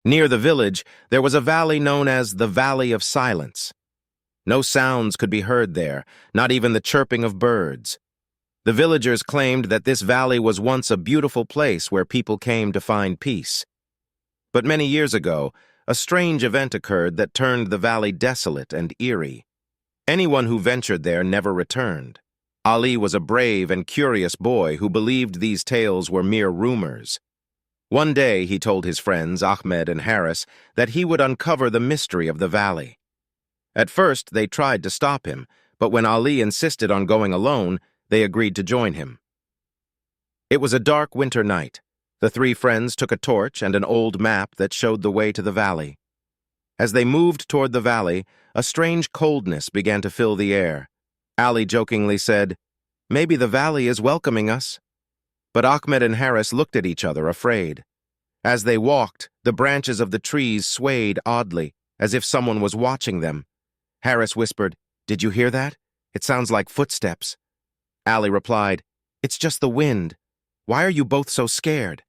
Near the village, there was a valley known as the Valley of Silence. No sounds could be heard there, not even the chirping of birds. The villagers claimed that this valley was once a beautiful place where people came to find peace. But many years ago, a strange event occurred that turned the valley desolate and eerie. Anyone who ventured there never returned. Ali was a brave and curious boy who believed these tales were mere rumors. One day, he told his friends, Ahmed and Harris, that he would uncover the mystery of the valley. At first, they tried to stop him, but when Ali insisted on going alone, they agreed to join him. It was a dark winter night. The three friends took a torch and an old map that showed the way to the valley. As they moved toward the valley, a strange coldness began to fill the air. Ali jokingly said, "Maybe the valley is welcoming us." But Ahmed and Harris looked at each other, afraid. As they walked, the branches of the trees swayed oddly, as if someone was watching them. Harris whispered, "Did you hear that? It sounds like footsteps." Ali replied, "It's just the wind. Why are you both so scared?"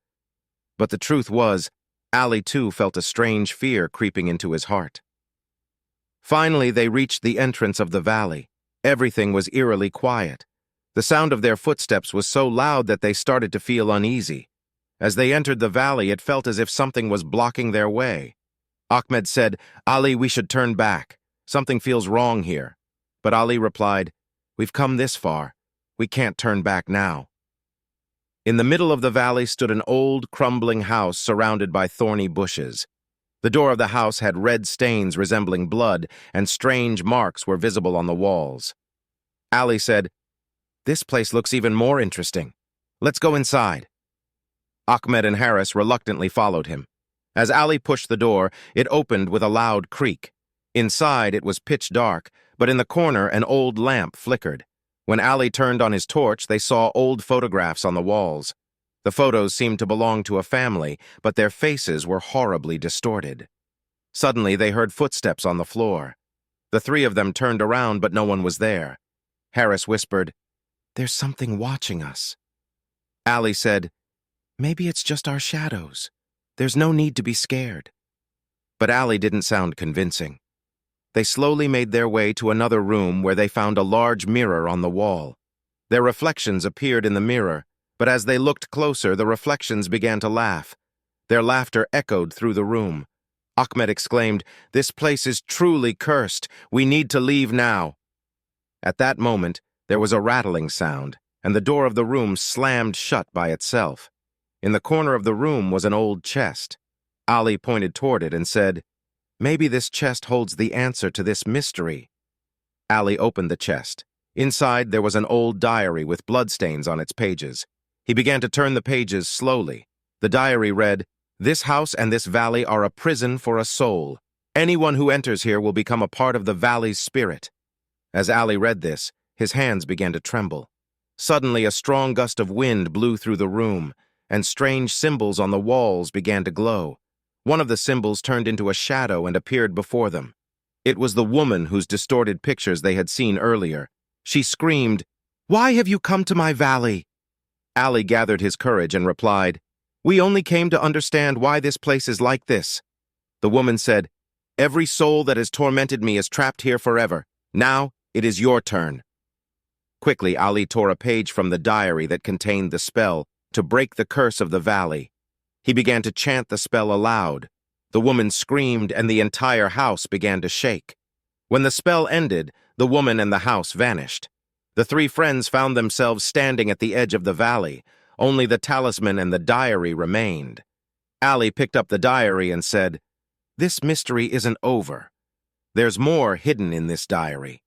But the truth was, Ali too felt a strange fear creeping into his heart. Finally, they reached the entrance of the valley. Everything was eerily quiet. The sound of their footsteps was so loud that they started to feel uneasy. As they entered the valley, it felt as if something was blocking their way. Ahmed said, "Ali, we should turn back. Something feels wrong here." But Ali replied, "We've come this far. We can't turn back now." In the middle of the valley stood an old, crumbling house surrounded by thorny bushes. The door of the house had red stains resembling blood, and strange marks were visible on the walls. Ali said, "This place looks even more interesting. Let's go inside." Ahmed and Harris reluctantly followed him. As Ali pushed the door, it opened with a loud creak. Inside, it was pitch dark, but in the corner, an old lamp flickered. When Ali turned on his torch, they saw old photographs on the walls. The photos seemed to belong to a family, but their faces were horribly distorted. Suddenly, they heard footsteps on the floor. The three of them turned around, but no one was there. Harris whispered, "There's something watching us." Ali said, "Maybe it's just our shadows. There's no need to be scared." But Ali didn't sound convincing. They slowly made their way to another room where they found a large mirror on the wall. Their reflections appeared in the mirror, but as they looked closer, the reflections began to laugh. Their laughter echoed through the room. Ahmed exclaimed, "This place is truly cursed. We need to leave now." At that moment, there was a rattling sound, and the door of the room slammed shut by itself. In the corner of the room was an old chest. Ali pointed toward it and said, "Maybe this chest holds the answer to this mystery." Ali opened the chest. Inside, there was an old diary with bloodstains on its pages. He began to turn the pages slowly. The diary read, "This house and this valley are a prison for a soul. Anyone who enters here will become a part of the valley's spirit." As Ali read this, his hands began to tremble. Suddenly, a strong gust of wind blew through the room, and strange symbols on the walls began to glow. One of the symbols turned into a shadow and appeared before them. It was the woman whose distorted pictures they had seen earlier. She screamed, "Why have you come to my valley?" Ali gathered his courage and replied, "We only came to understand why this place is like this." The woman said, "Every soul that has tormented me is trapped here forever. Now, it is your turn." Quickly, Ali tore a page from the diary that contained the spell to break the curse of the valley. He began to chant the spell aloud. The woman screamed, and the entire house began to shake. When the spell ended, the woman and the house vanished. The three friends found themselves standing at the edge of the valley. Only the talisman and the diary remained. Ali picked up the diary and said, "This mystery isn't over. There's more hidden in this diary."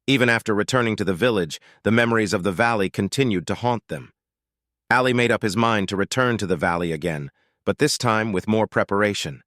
Even after returning to the village, the memories of the valley continued to haunt them. Ali made up his mind to return to the valley again, but this time with more preparation.